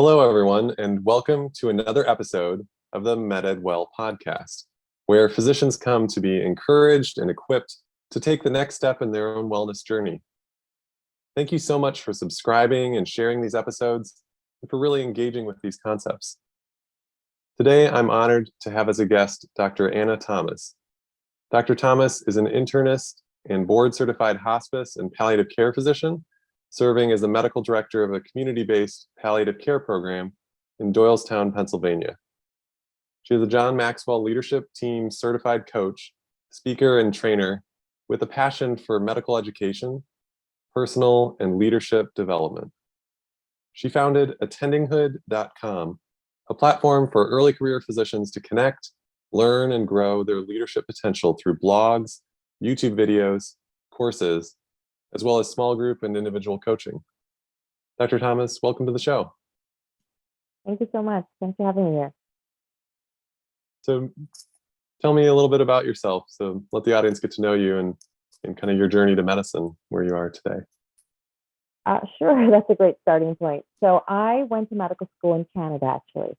Hello, everyone, and welcome to another episode of the MedEd Well podcast, where physicians come to be encouraged and equipped to take the next step in their own wellness journey. Thank you so much for subscribing and sharing these episodes and for really engaging with these concepts. Today, I'm honored to have as a guest Dr. Anna Thomas. Dr. Thomas is an internist and board-certified hospice and palliative care physician, serving as the medical director of a community-based palliative care program in Doylestown, Pennsylvania. She is a John Maxwell Leadership Team certified coach, speaker, and trainer with a passion for medical education, personal and leadership development. She founded attendinghood.com, a platform for early career physicians to connect, learn, and grow their leadership potential through blogs, YouTube videos, courses, as well as small group and individual coaching. Dr. Thomas, welcome to the show. Thank you so much. Thanks for having me here. So tell me a little bit about yourself. So let the audience get to know you and kind of your journey to medicine, where you are today. Sure, that's a great starting point. So I went to medical school in Canada, actually.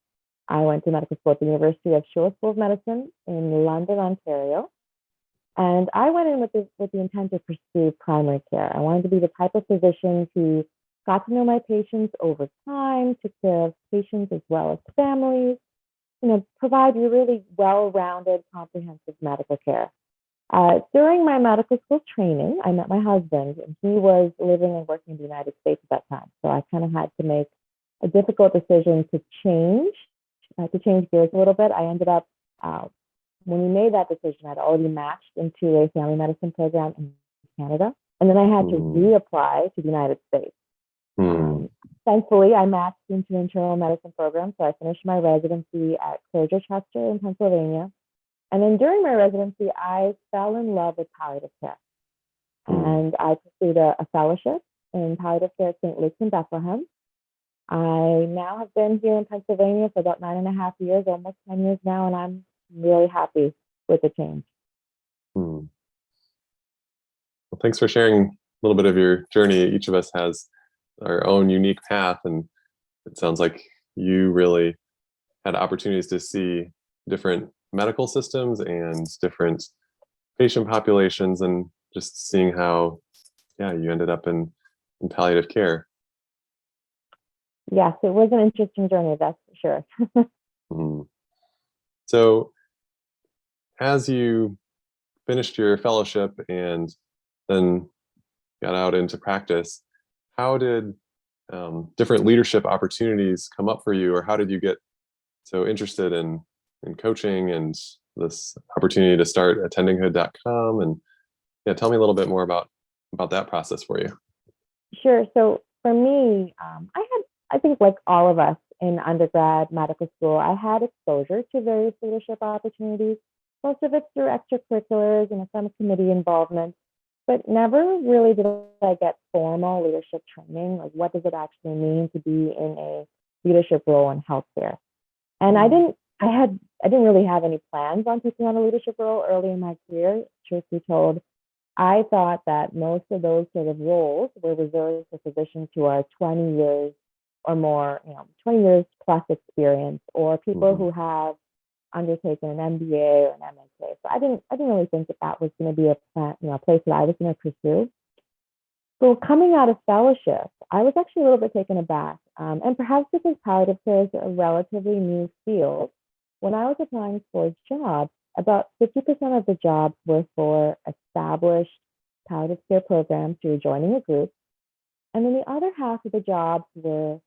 I went to medical school at the University of School of Medicine in London, Ontario. And I went in with the intent to pursue primary care. I wanted to be the type of physician who got to know my patients over time, took care of patients as well as families, provide you really well-rounded, comprehensive medical care. During my medical school training, I met my husband, and he was living and working in the United States at that time. So I kind of had to make a difficult decision to change gears a little bit. I ended up when we made that decision, I'd already matched into a family medicine program in Canada, and then I had to reapply to the United States. Thankfully, I matched into an internal medicine program, so I finished my residency at Closure Chester in Pennsylvania. And then during my residency, I fell in love with palliative care, and I pursued a fellowship in palliative care at St. Luke's in Bethlehem. I now have been here in Pennsylvania for about 9.5 years, almost 10 years now, and I'm really happy with the change. Well, thanks for sharing a little bit of your journey. Each of us has our own unique path, and it sounds like you really had opportunities to see different medical systems and different patient populations, and just seeing how, you ended up in palliative care. Yes, it was an interesting journey, that's for sure. So as you finished your fellowship and then got out into practice, how did different leadership opportunities come up for you, or how did you get so interested in coaching and this opportunity to start attendinghood.com? And tell me a little bit more about that process for you. Sure. So for me, I think like all of us in undergrad medical school, I had exposure to various leadership opportunities. Most of it's through extracurriculars and some committee involvement, but never really did I get formal leadership training. Like, what does it actually mean to be in a leadership role in healthcare? And I didn't really have any plans on taking on a leadership role early in my career. Truth be told, I thought that most of those sort of roles were reserved for physicians who are 20 years or more, 20 years plus experience, or people who have undertaken an MBA or an MSA. So I didn't really think that was going to be a place that I was going to pursue. So coming out of fellowship, I was actually a little bit taken aback, and perhaps because palliative care is a relatively new field. When I was applying for jobs, about 50% of the jobs were for established palliative care programs who were joining a group, and then the other half of the jobs were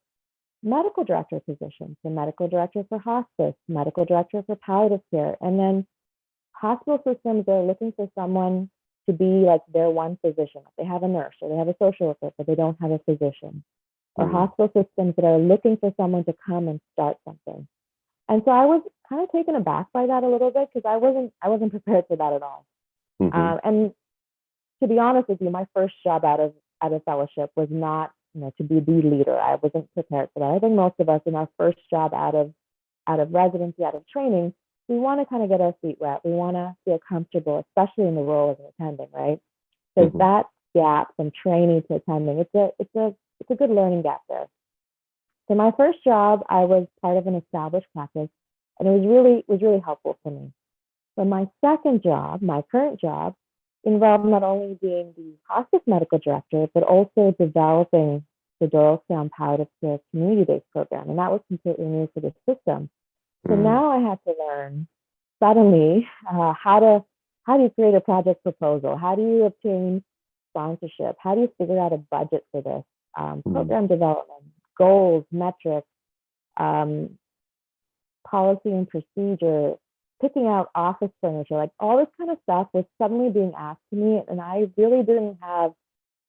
medical director positions, the medical director for hospice, medical director for palliative care. And then hospital systems are looking for someone to be like their one physician. They have a nurse or they have a social worker, but they don't have a physician. Or hospital systems that are looking for someone to come and start something. And so I was kind of taken aback by that a little bit, because I wasn't prepared for that at all. And to be honest with you, my first job out of fellowship was not to be the leader. I wasn't prepared for that. I think most of us in our first job out of residency, out of training, we want to kind of get our feet wet. We want to feel comfortable, especially in the role of an attending, right? Because that gap from training to attending, it's a good learning gap there. So my first job, I was part of an established practice, and it was really helpful for me. But my second job, my current job, involved not only being the hospice medical director, but also developing the Doylestown Palliative Care community-based program, and that was completely new for the system. So Mm, now I had to learn suddenly how do you create a project proposal? How do you obtain sponsorship? How do you figure out a budget for this? mm, Program development, goals, metrics, um, policy and procedure, picking out office furniture, like all this kind of stuff was suddenly being asked to me, and I really didn't have.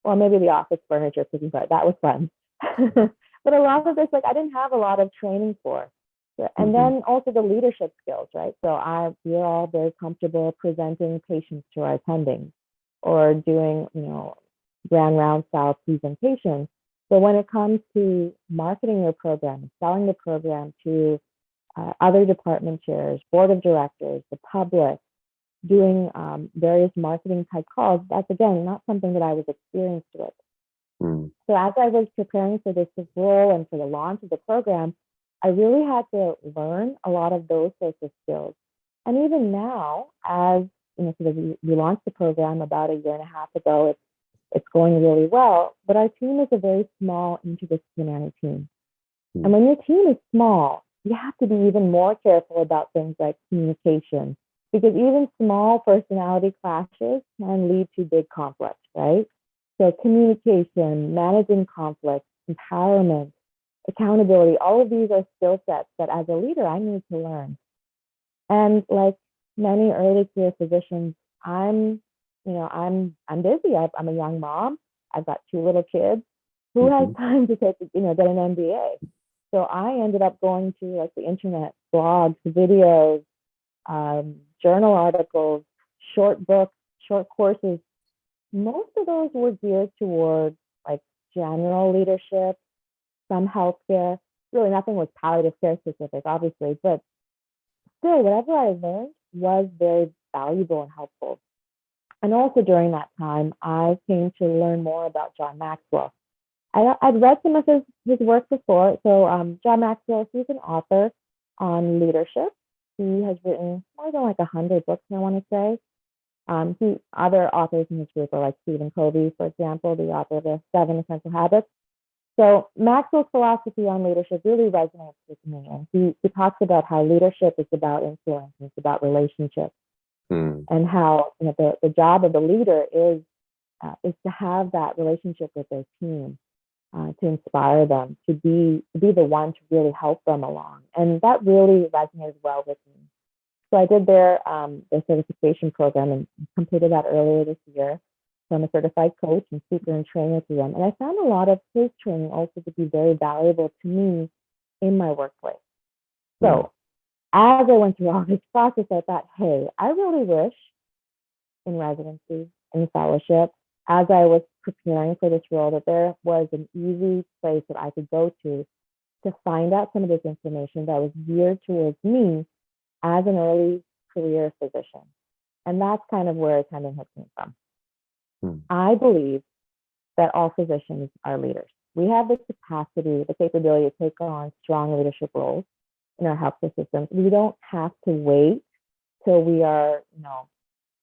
Well, maybe the office furniture picking part that was fun, but a lot of this, like I didn't have a lot of training for. And mhm, then also the leadership skills, right? So we're all very comfortable presenting patients to our attendings or doing, grand round style presentations. So when it comes to marketing your program, selling the program to other department chairs, board of directors, the public, doing various marketing type calls, that's again not something that I was experienced with. mm, So as I was preparing for this role and for the launch of the program, I really had to learn a lot of those sorts of skills. And even now, as sort of we launched the program about a year and a half ago, it's going really well. But our team is a very small interdisciplinary team. And mm, when your team is small, you have to be even more careful about things like communication, because even small personality clashes can lead to big conflict, right? So, communication, managing conflict, empowerment, accountability, all of these are skill sets that as a leader I need to learn. And like many early career physicians, I'm busy. I'm a young mom. I've got two little kids. Who has mhm, time to get an MBA? So I ended up going to like the internet, blogs, videos, journal articles, short books, short courses. Most of those were geared toward like general leadership, some healthcare. Really, nothing was palliative care specific, obviously, but still, whatever I learned was very valuable and helpful. And also during that time, I came to learn more about John Maxwell. I'd read some of his work before. So John Maxwell, he's an author on leadership. He has written more than like 100 books, I want to say. Other authors in his group are like Stephen Covey, for example, the author of the Seven Essential Habits. So Maxwell's philosophy on leadership really resonates with me. And he talks about how leadership is about influence, and it's about relationships, mm, and how the job of the leader is to have that relationship with their team, to inspire them, to be the one to really help them along. And that really resonated well with me. So I did their certification program and completed that earlier this year. So I'm a certified coach and speaker and trainer through them. And I found a lot of his training also to be very valuable to me in my workplace. mm, So as I went through all this process, I thought, hey, I really wish in residency, in fellowship, as I was preparing for this role, that there was an easy place that I could go to find out some of this information that was geared towards me as an early career physician. And that's kind of where attending had came from. mm, I believe that all physicians are leaders. We have the capacity, the capability to take on strong leadership roles in our healthcare systems. We don't have to wait till we are,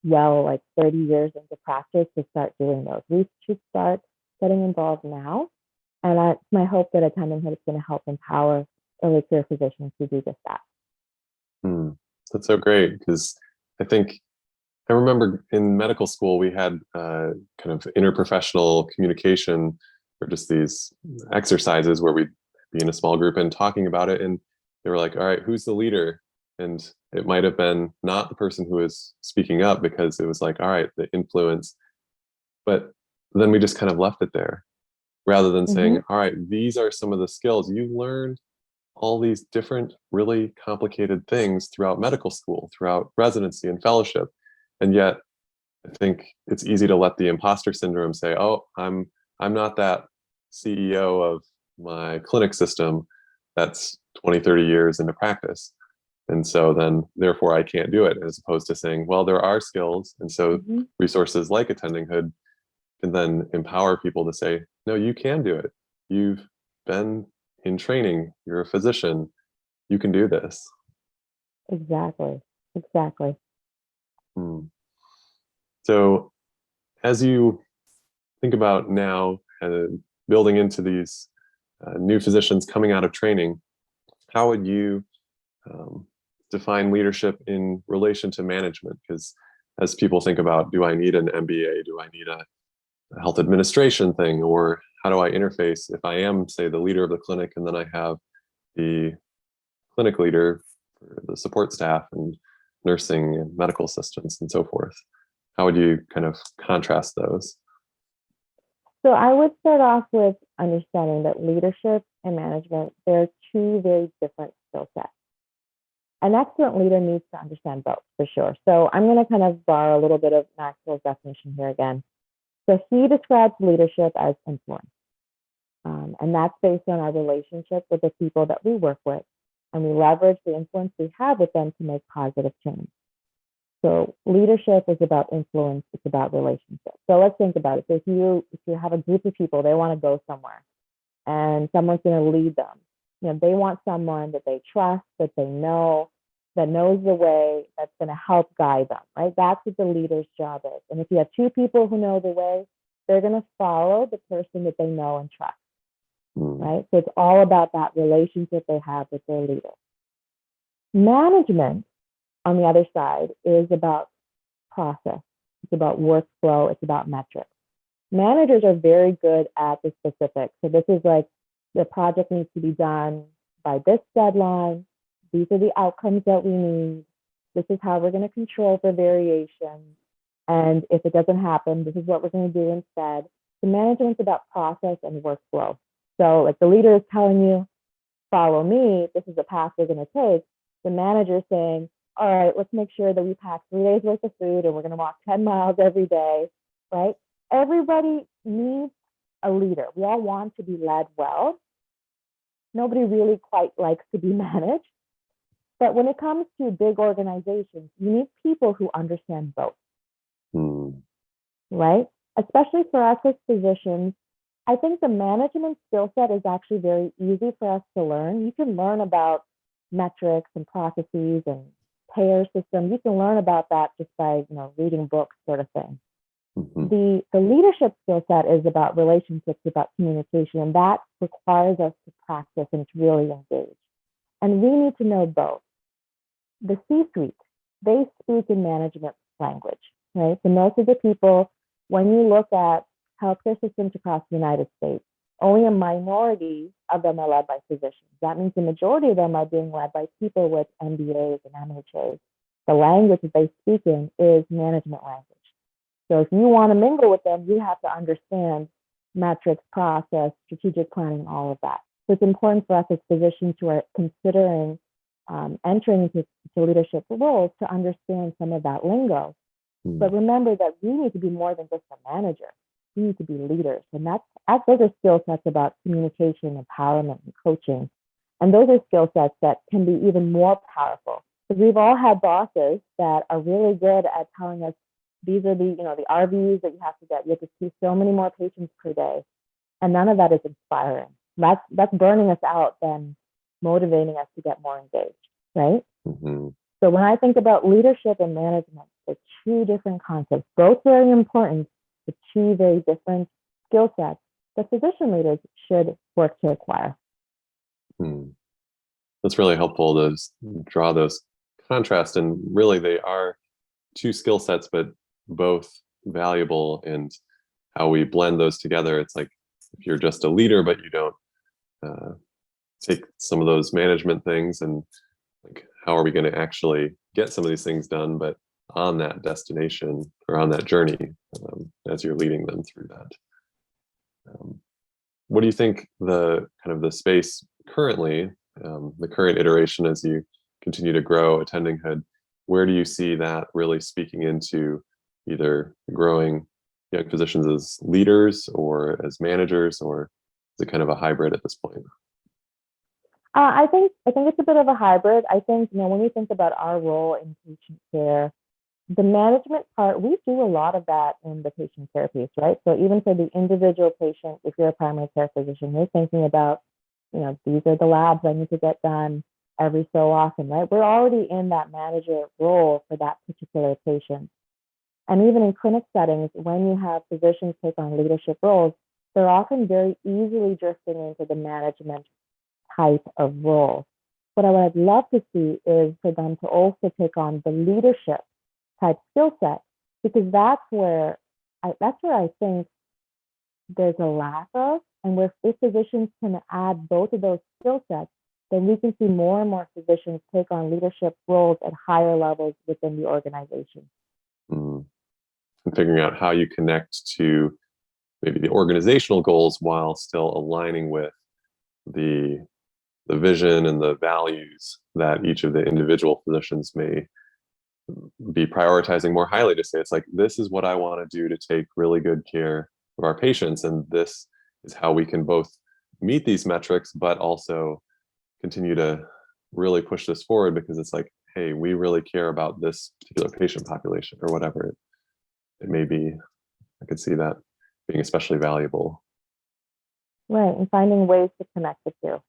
like 30 years into practice to start doing those. We should start getting involved now. And it's my hope that attending is going to help empower early care physicians to do just that. mm. That's so great because I think I remember in medical school we had kind of interprofessional communication or just these exercises where we'd be in a small group and talking about it, and they were like, "All right, who's the leader?" And it might have been not the person who was speaking up because it was like, "All right, the influence," but then we just kind of left it there rather than Mm-hmm. saying, "All right, these are some of the skills you learned." All these different, really complicated things throughout medical school, throughout residency and fellowship. And yet I think it's easy to let the imposter syndrome say, "Oh, I'm not that CEO of my clinic system that's 20, 30 years into practice. And so then therefore I can't do it," as opposed to saying, well, there are skills. And so Mm-hmm. resources like Attending Hood can then empower people to say, no, you can do it. You've been in training, you're a physician, you can do this. Exactly. Exactly. Hmm. So as you think about now building into these new physicians coming out of training, how would you um, define leadership in relation to management? Because as people think about, do I need an MBA? Do I need a health administration thing? Or how do I interface if I am, say, the leader of the clinic and then I have the clinic leader, for the support staff and nursing and medical assistants and so forth? How would you kind of contrast those? So I would start off with understanding that leadership and management, they're two very different skill sets. An excellent leader needs to understand both for sure. So I'm going to kind of borrow a little bit of Maxwell's definition here again. So he describes leadership as influence. And that's based on our relationship with the people that we work with. And we leverage the influence we have with them to make positive change. So leadership is about influence, it's about relationships. So let's think about it. So if you have a group of people, they want to go somewhere and someone's going to lead them. They want someone that they trust, that they know, that knows the way, that's going to help guide them, right? That's what the leader's job is. And if you have two people who know the way, they're going to follow the person that they know and trust, right? So it's all about that relationship they have with their leader. Management, on the other side, is about process. It's about workflow. It's about metrics. Managers are very good at the specifics. So this is like the project needs to be done by this deadline. These are the outcomes that we need. This is how we're going to control for variation. And if it doesn't happen, this is what we're going to do instead. The management's about process and workflow. So like the leader is telling you, follow me, this is the path we're going to take. The manager is saying, all right, let's make sure that we pack 3 days worth of food and we're going to walk 10 miles every day, right? Everybody needs a leader. We all want to be led well. Nobody really quite likes to be managed. But when it comes to big organizations, you need people who understand both, right? Especially for us as physicians, I think the management skill set is actually very easy for us to learn. You can learn about metrics and processes and payer systems. You can learn about that just by reading books, sort of thing. The leadership skill set is about relationships, about communication, and that requires us to practice and to really engage. And we need to know both. The C-suite, they speak in management language, right? So most of the people, when you look at healthcare systems across the United States, only a minority of them are led by physicians. That means the majority of them are being led by people with MBAs and MHAs. The language that they speak in is management language. So if you want to mingle with them, you have to understand metrics, process, strategic planning, all of that. So it's important for us as physicians who are considering entering into leadership roles to understand some of that lingo. But remember that we need to be more than just a manager. We need to be leaders. And those are skill sets about communication, empowerment, and coaching. And those are skill sets that can be even more powerful. Because we've all had bosses that are really good at telling us, these are the RVUs that you have to get. You have to see so many more patients per day. And none of that is inspiring. That's burning us out than motivating us to get more engaged, right? So when I think about leadership and management, they're two different concepts, both very important, but two very different skill sets that physician leaders should work to acquire. That's really helpful to draw those contrasts. And really, they are two skill sets, but both valuable. And how we blend those together, it's like if you're just a leader, but you don't take some of those management things, and like, how are we going to actually get some of these things done, but on that destination or on that journey as you're leading them through that. What do you think the kind of the space currently, the current iteration as you continue to grow attendinghood, where do you see that really speaking into either growing young physicians as leaders or as managers, or is it kind of a hybrid at this point? I think it's a bit of a hybrid. I think when we think about our role in patient care, the management part, we do a lot of that in the patient care piece, right? So even for the individual patient, if you're a primary care physician, you're thinking about these are the labs I need to get done every so often, right? We're already in that manager role for that particular patient. And even in clinic settings, when you have physicians take on leadership roles, they're often very easily drifting into the management type of role. What I would love to see is for them to also take on the leadership type skill set, because that's where I think there's a lack of, and where if physicians can add both of those skill sets, then we can see more and more physicians take on leadership roles at higher levels within the organization. Mm. And figuring out how you connect to maybe the organizational goals while still aligning with the vision and the values that each of the individual physicians may be prioritizing more highly, to say it's like, this is what I want to do to take really good care of our patients, and this is how we can both meet these metrics but also continue to really push this forward, because it's like, hey, we really care about this particular patient population or whatever it may be. I could see that being especially valuable. Right, and finding ways to connect the two,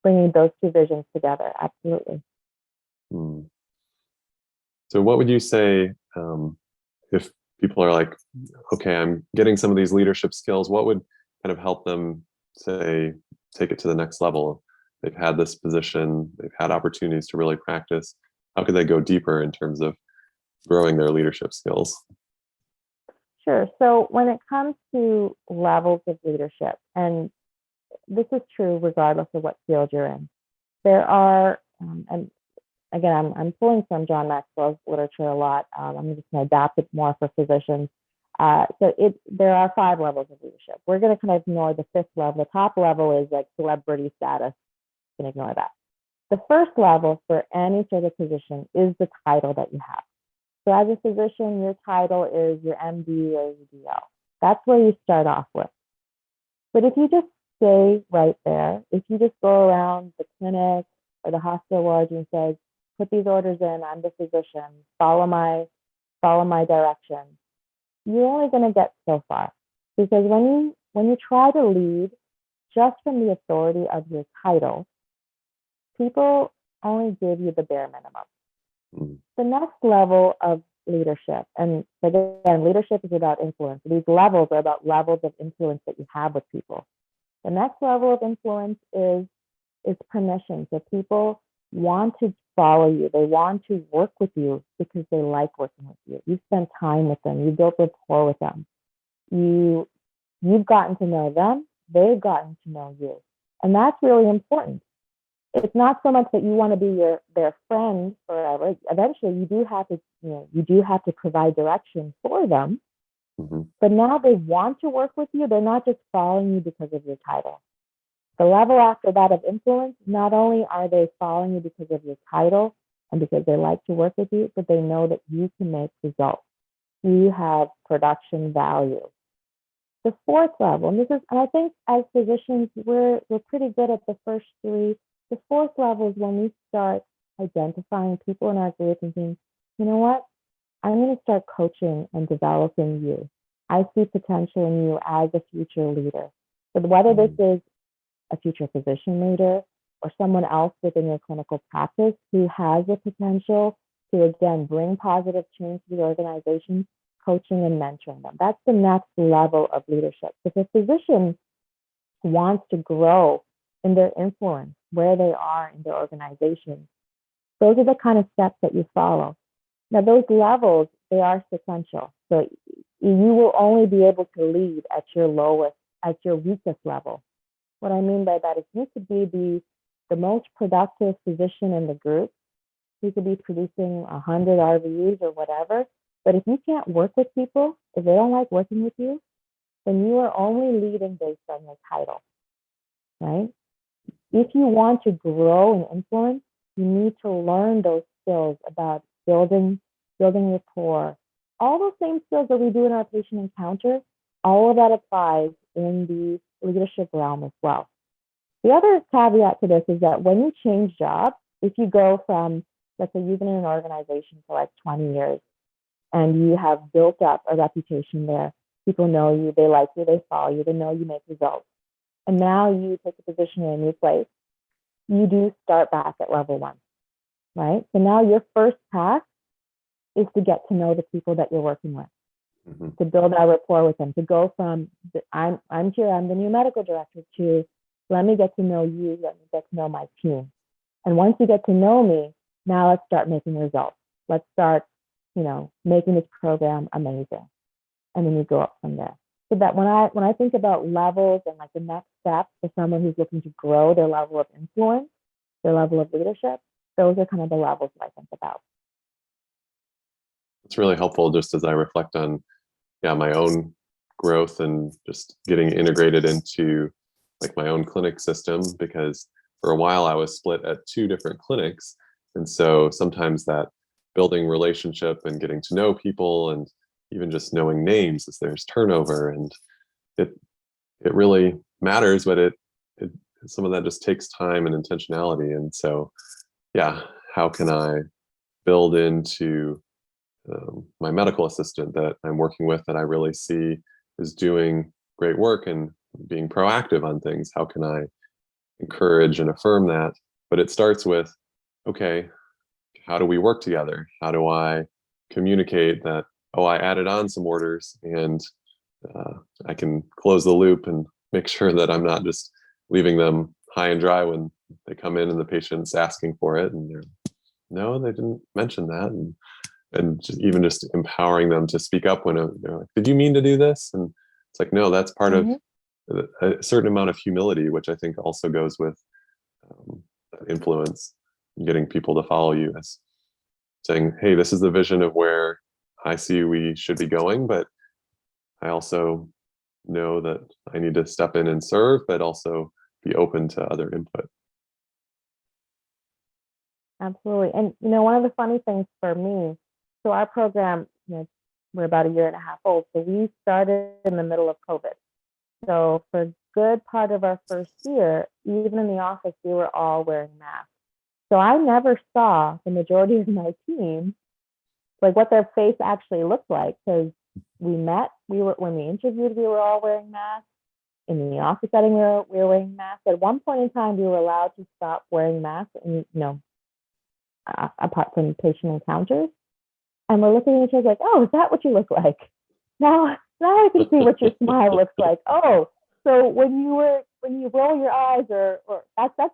bringing those two visions together. Absolutely. Hmm. So what would you say, if people are like, okay, I'm getting some of these leadership skills, what would kind of help them, say, take it to the next level? They've had this position, they've had opportunities to really practice. How could they go deeper in terms of growing their leadership skills? Sure. So when it comes to levels of leadership, and this is true regardless of what field you're in, there are, and again, I'm pulling from John Maxwell's literature a lot. I'm just going to adapt it more for physicians. There are 5 levels of leadership. We're going to kind of ignore the 5th level. The top level is like celebrity status. You can ignore that. The first level for any sort of position is the title that you have. So as a physician, your title is your MD or your DO. That's where you start off with. But if you just stay right there, if you just go around the clinic or the hospital ward and say, put these orders in, I'm the physician, follow my direction, you're only going to get so far. Because when you try to lead just from the authority of your title, people only give you the bare minimum. Mm. The next level of leadership, and again, leadership is about influence. These levels are about levels of influence that you have with people. The next level of influence is permission. So people want to follow you. They want to work with you because they like working with you. You spend time with them. You build rapport with them. You've gotten to know them. They've gotten to know you. And that's really important. It's not so much that you want to be their friend forever. Eventually, you do have to provide direction for them. Mm-hmm. But now they want to work with you. They're not just following you because of your title. The level after that of influence, not only are they following you because of your title and because they like to work with you, but they know that you can make results. You have production value. The 4th level, and I think as physicians, we're pretty good at the first 3. The 4th level is when we start identifying people in our group and saying, you know what? I'm going to start coaching and developing you. I see potential in you as a future leader. But whether this is a future physician leader or someone else within your clinical practice who has the potential to, again, bring positive change to the organization, coaching and mentoring them. That's the next level of leadership. If a physician wants to grow in their influence, where they are in their organization, those are the kind of steps that you follow. Now, those levels, they are sequential. So you will only be able to lead at your lowest, at your weakest level. What I mean by that is you could be the most productive physician in the group. You could be producing 100 RVUs or whatever. But if you can't work with people, if they don't like working with you, then you are only leading based on your title, right? If you want to grow and influence, you need to learn those skills about building rapport. All those same skills that we do in our patient encounter, all of that applies in the leadership realm as well. The other caveat to this is that when you change jobs, if you go from, let's say you've been in an organization for like 20 years and you have built up a reputation there, people know you, they like you, they follow you, they know you make results. and now you take a position in a new place, you do start back at level 1, right? So now your first task is to get to know the people that you're working with, to build that rapport with them, to go from I'm the new medical director to let me get to know you, let me get to know my team. And once you get to know me, now let's start making results. Let's start, making this program amazing. And then you go up from there. So that when I think about levels and like the next steps for someone who's looking to grow their level of influence, their level of leadership, those are kind of the levels that I think about. It's really helpful just as I reflect on, my own growth and just getting integrated into like my own clinic system, because for a while I was split at 2 different clinics. And so sometimes that building relationship and getting to know people and even just knowing names as there's turnover, and it really matters, but it some of that just takes time and intentionality. And so how can I build into my medical assistant that I'm working with, that I really see is doing great work and being proactive on things? How can I encourage and affirm that? But it starts with, okay, how do we work together? How do I communicate that, oh, I added on some orders, and I can close the loop and make sure that I'm not just leaving them high and dry when they come in and the patient's asking for it and they're, no, they didn't mention that. And even just empowering them to speak up when they're like, did you mean to do this? And it's like, no, that's part of a certain amount of humility, which I think also goes with influence, getting people to follow you, as saying, hey, this is the vision of where I see we should be going, but I also know that I need to step in and serve, but also be open to other input. Absolutely. And, one of the funny things for me, so our program, we're about a year and a half old. So we started in the middle of COVID. So for a good part of our first year, even in the office, we were all wearing masks. So I never saw the majority of my team, like what their face actually looked like, because when we interviewed, we were all wearing masks. In the office setting, we were wearing masks. At one point in time, we were allowed to stop wearing masks, and apart from patient encounters. And we're looking at each other like, oh, is that what you look like? Now I can see what your smile looks like. Oh, so when you roll your eyes or that's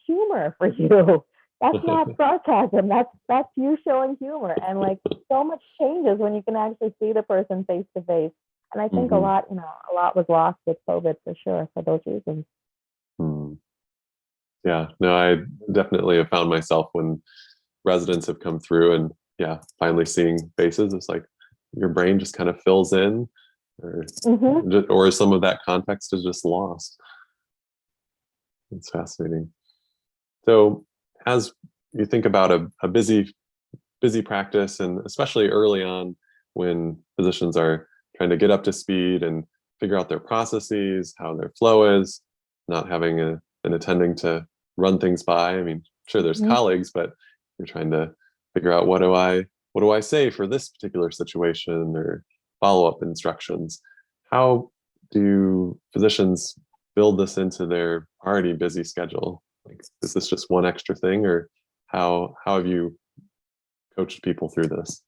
humor for you. That's not sarcasm. That's you showing humor. And like so much changes when you can actually see the person face to face. And I think a lot was lost with COVID for sure for those reasons. Yeah, no, I definitely have found myself when residents have come through and finally seeing faces, it's like your brain just kind of fills in, or some of that context is just lost. It's fascinating. So as you think about a busy practice, and especially early on when physicians are trying to get up to speed and figure out their processes, how their flow is, not having an attending to run things by. I mean, sure, there's colleagues, but you're trying to figure out what do I say for this particular situation, or follow-up instructions. How do physicians build this into their already busy schedule? Like, is this just one extra thing, or how have you coached people through this?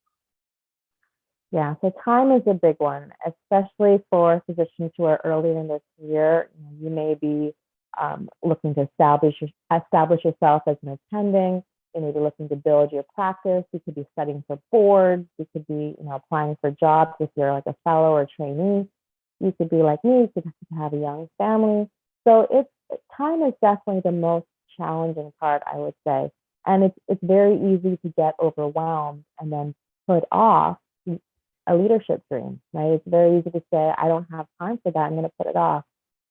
Yeah, so time is a big one, especially for physicians who are early in their career. You may be looking to establish yourself as an attending. You may be looking to build your practice. You could be studying for boards. You could be, applying for jobs if you're like a fellow or trainee. You could be like me. You could have a young family. So time is definitely the most challenging part, I would say. And it's very easy to get overwhelmed and then put off a leadership dream, right? It's very easy to say, I don't have time for that. I'm going to put it off.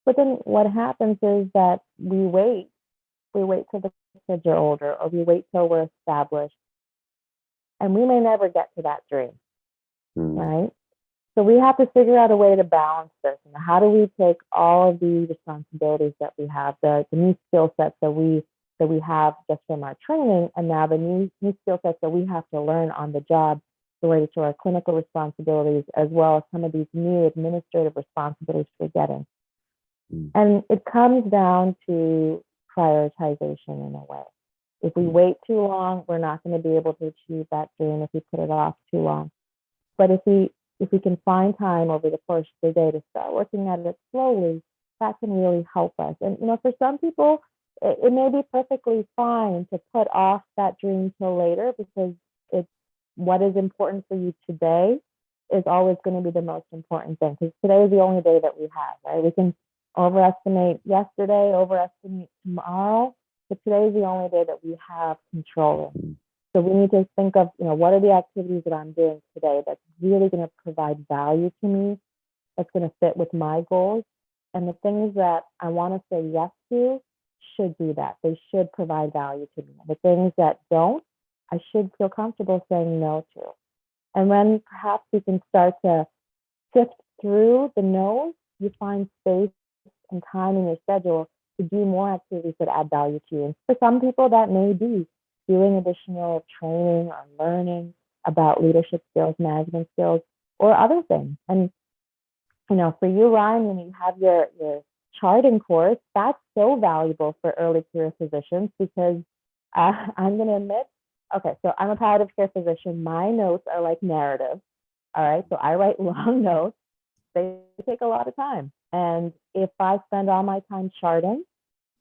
But then what happens is that we wait till the kids are older, or we wait till we're established, and we may never get to that dream, right? So we have to figure out a way to balance this. And how do we take all of the responsibilities that we have, the new skill sets that we have just from our training, and now the new skill sets that we have to learn on the job related to our clinical responsibilities, as well as some of these new administrative responsibilities we're getting. And it comes down to prioritization in a way. If we wait too long, we're not going to be able to achieve that dream if we put it off too long. But if we can find time over the course of the day to start working at it slowly, that can really help us. And for some people, it may be perfectly fine to put off that dream till later, because it's what is important for you today is always going to be the most important thing, because today is the only day that we have, right? We can overestimate yesterday, overestimate tomorrow, but today is the only day that we have control in. So we need to think of, what are the activities that I'm doing today that's really going to provide value to me, that's going to fit with my goals. And the things that I want to say yes to should do that. They should provide value to me. The things that don't, I should feel comfortable saying no to. And when perhaps you can start to sift through the no's, you find space and time in your schedule to do more activities that add value to you. And for some people, that may be doing additional training or learning about leadership skills, management skills, or other things. And, for you, Ryan, when you have your charting course, that's so valuable for early career physicians, because I'm going to admit, okay, so I'm a palliative care physician. My notes are like narrative. All right, so I write long notes. They take a lot of time. And if I spend all my time charting,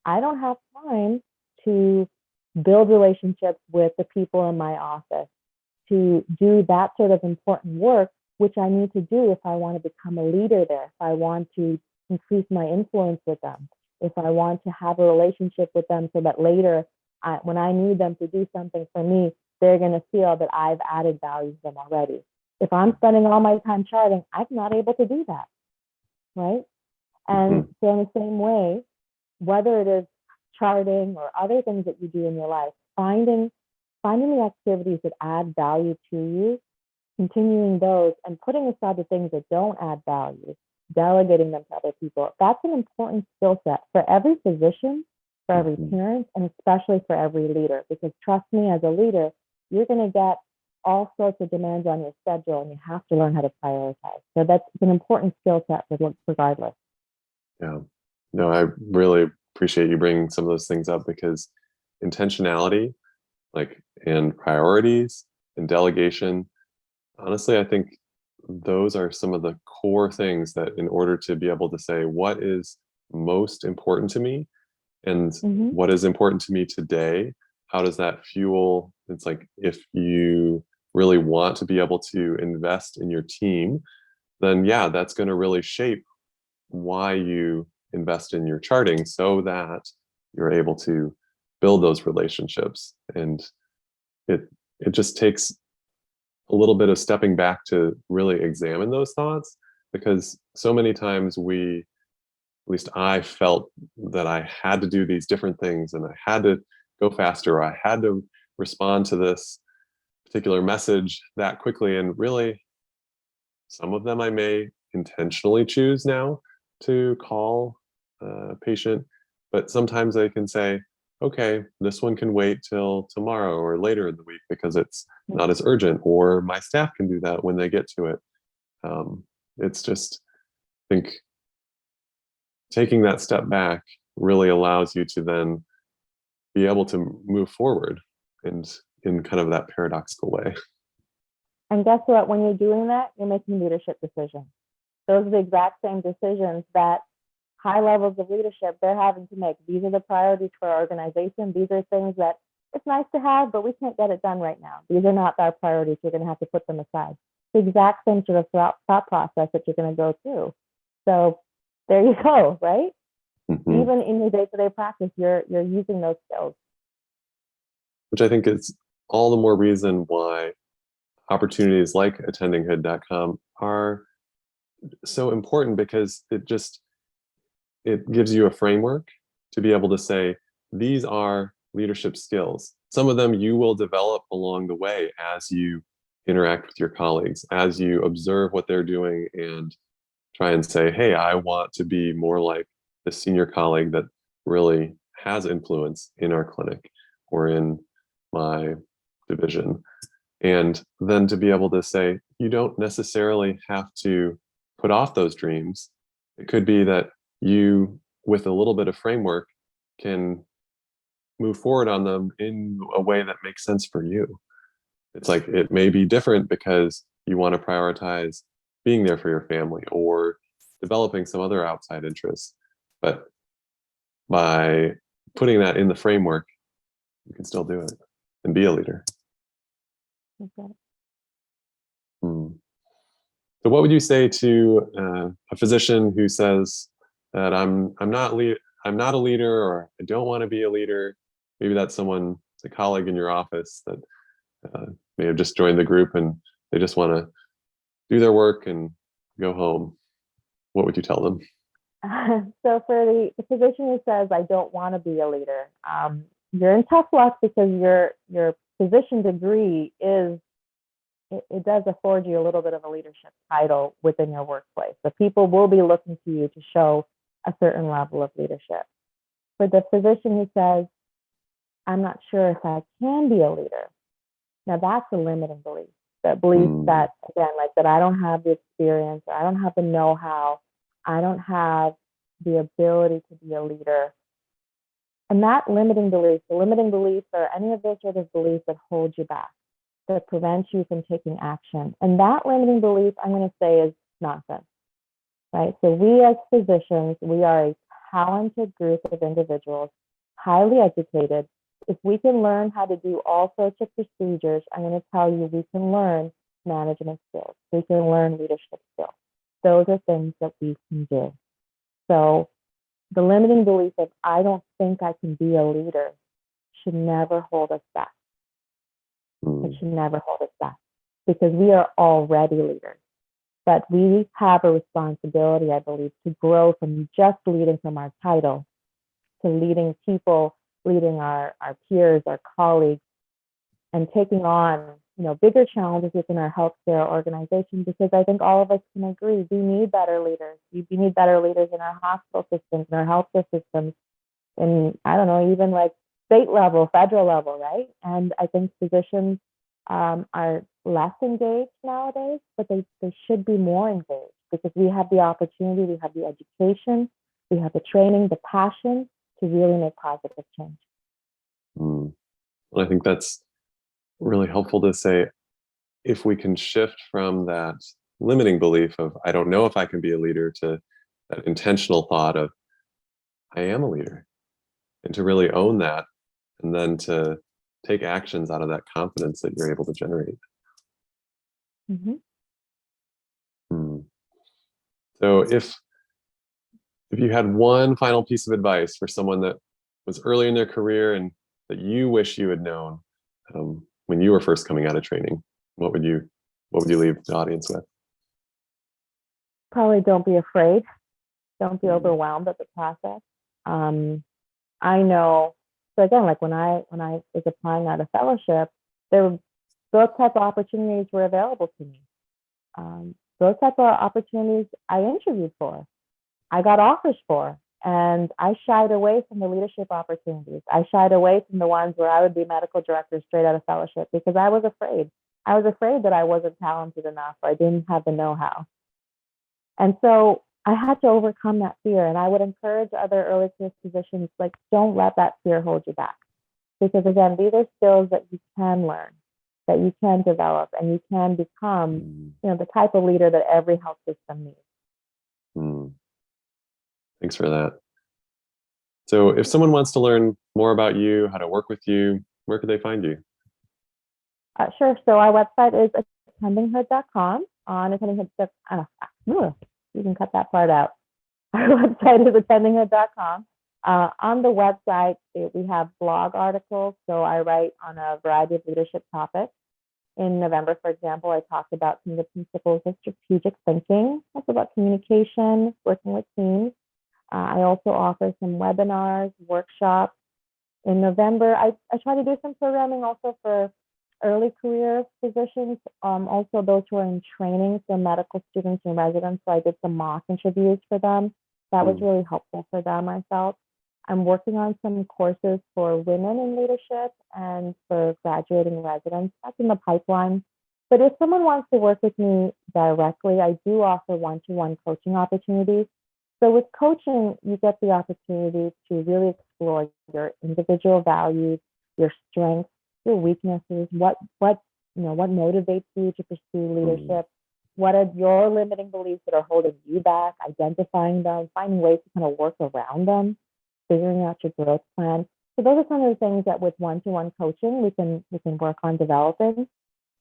I don't have time to build relationships with the people in my office, to do that sort of important work, which I need to do if I want to become a leader there, if I want to increase my influence with them, if I want to have a relationship with them so that later, when I need them to do something for me, they're going to feel that I've added value to them already. If I'm spending all my time charting, I'm not able to do that, right? And so in the same way, whether it is charting or other things that you do in your life, finding the activities that add value to you, continuing those, and putting aside the things that don't add value, delegating them to other people, that's an important skill set for every physician, for every parent, and especially for every leader. Because trust me, as a leader, you're going to get all sorts of demands on your schedule, and you have to learn how to prioritize. So that's an important skill set regardless. Yeah. No, I really appreciate you bringing some of those things up, because intentionality, and priorities and delegation, honestly, I think those are some of the core things that, in order to be able to say what is most important to me and what is important to me today, how does that fuel? It's like, if you really want to be able to invest in your team, then yeah, that's going to really shape why you invest in your charting, so that you're able to build those relationships. And it just takes a little bit of stepping back to really examine those thoughts, because so many times at least I felt that I had to do these different things, and I had to go faster, or I had to respond to this particular message that quickly. And really, some of them I may intentionally choose now to call a patient, but sometimes I can say, okay, this one can wait till tomorrow or later in the week because it's not as urgent, or my staff can do that when they get to it. It's just, I think, taking that step back really allows you to then be able to move forward, and in kind of that paradoxical way. And guess what? When you're doing that, you're making leadership decisions. Those are the exact same decisions that high levels of leadership, they're having to make. These are the priorities for our organization. These are things that it's nice to have, but we can't get it done right now. These are not our priorities. We're going to have to put them aside. The exact same sort of thought process that you're going to go through. So there you go, right? Even in your day-to-day practice, you're using those skills. Which I think is all the more reason why opportunities like attendinghood.com are so important, because it gives you a framework to be able to say, these are leadership skills. Some of them you will develop along the way as you interact with your colleagues, as you observe what they're doing and try and say, hey, I want to be more like the senior colleague that really has influence in our clinic or in my division. And then to be able to say, you don't necessarily have to put off those dreams. It could be that you with a little bit of framework, can move forward on them in a way that makes sense for you. It's like it may be different because you want to prioritize being there for your family or developing some other outside interests. But by putting that in the framework, you can still do it and be a leader. Okay. Hmm. So, what would you say to a physician who says that I'm not a leader, or I don't want to be a leader? Maybe that's someone, a colleague in your office that may have just joined the group and they just want to do their work and go home. What would you tell them? So for the physician who says, I don't want to be a leader, you're in tough luck because your physician degree it does afford you a little bit of a leadership title within your workplace. So people will be looking to you to show a certain level of leadership. For the physician who says, I'm not sure if I can be a leader, now that's a limiting belief. The belief that, again, like that I don't have the experience, or I don't have the know-how, I don't have the ability to be a leader. And that limiting belief, the limiting beliefs are any of those sort of beliefs that hold you back, that prevent you from taking action. And that limiting belief, I'm going to say, is nonsense, right? So we as physicians, we are a talented group of individuals, highly educated. If we can learn how to do all sorts of procedures, I'm going to tell you, we can learn management skills. We can learn leadership skills. Those are things that we can do. So the limiting belief of I don't think I can be a leader should never hold us back. It should never hold us back because we are already leaders. But we have a responsibility, I believe, to grow from just leading from our title to leading people, leading our peers, our colleagues, and taking on, bigger challenges within our healthcare organization, because I think all of us can agree we need better leaders. We need better leaders in our hospital systems, in our healthcare systems, and I don't know, even like state level, federal level, right? And I think physicians are less engaged nowadays, but they should be more engaged because we have the opportunity, we have the education, we have the training, the passion to really make positive change. I think that's really helpful to say, if we can shift from that limiting belief of I don't know if I can be a leader to that intentional thought of I am a leader, and to really own that, and then to take actions out of that confidence that you're able to generate. Mm-hmm. So if you had one final piece of advice for someone that was early in their career and that you wish you had known when you were first coming out of training, what would you leave the audience with? Probably don't be afraid. Don't be overwhelmed at the process. I know. So again, like when I was applying out of fellowship, those type of opportunities were available to me. Those type of opportunities I interviewed for, I got offers for, and I shied away from the leadership opportunities. I shied away from the ones where I would be medical director straight out of fellowship because I was afraid. I was afraid that I wasn't talented enough or I didn't have the know-how. And so I had to overcome that fear. And I would encourage other early career physicians, like, don't let that fear hold you back. Because again, these are skills that you can learn, that you can develop, and you can become, the type of leader that every health system needs. Thanks for that. So if someone wants to learn more about you, how to work with you, where could they find you? Sure. So our website is attendinghood.com. On attendinghood, you can cut that part out. Our website is attendinghood.com. On the website, we have blog articles. So I write on a variety of leadership topics. In November, for example, I talked about some of the principles of strategic thinking. That's about communication, working with teams. I also offer some webinars, workshops. In November, I try to do some programming also for early career physicians, also those who are in training, so medical students and residents. So I did some mock interviews for them. That was really helpful for them, I felt. I'm working on some courses for women in leadership and for graduating residents. That's in the pipeline. But if someone wants to work with me directly, I do offer one-to-one coaching opportunities. So with coaching, you get the opportunity to really explore your individual values, your strengths, your weaknesses, what motivates you to pursue Mm. leadership, what are your limiting beliefs that are holding you back, identifying them, finding ways to kind of work around them, figuring out your growth plan. So those are some of the things that with one-to-one coaching we can work on developing.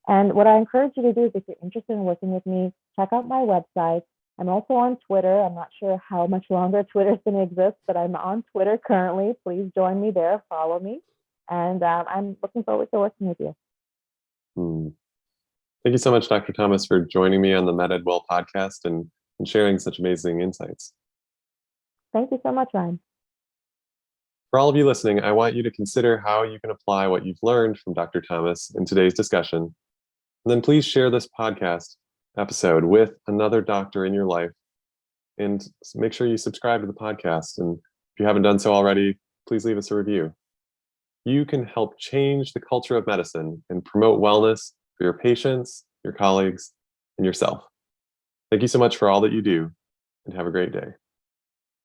And what I encourage you to do is if you're interested in working with me, check out my website. I'm also on Twitter. I'm not sure how much longer Twitter is going to exist, but I'm on Twitter currently. Please join me there, follow me. And I'm looking forward to working with you. Mm. Thank you so much, Dr. Thomas, for joining me on the MedEd Well podcast and sharing such amazing insights. Thank you so much, Ryan. For all of you listening, I want you to consider how you can apply what you've learned from Dr. Thomas in today's discussion. And then please share this podcast episode with another doctor in your life. And make sure you subscribe to the podcast. And if you haven't done so already, please leave us a review. You can help change the culture of medicine and promote wellness for your patients, your colleagues, and yourself. Thank you so much for all that you do, and have a great day.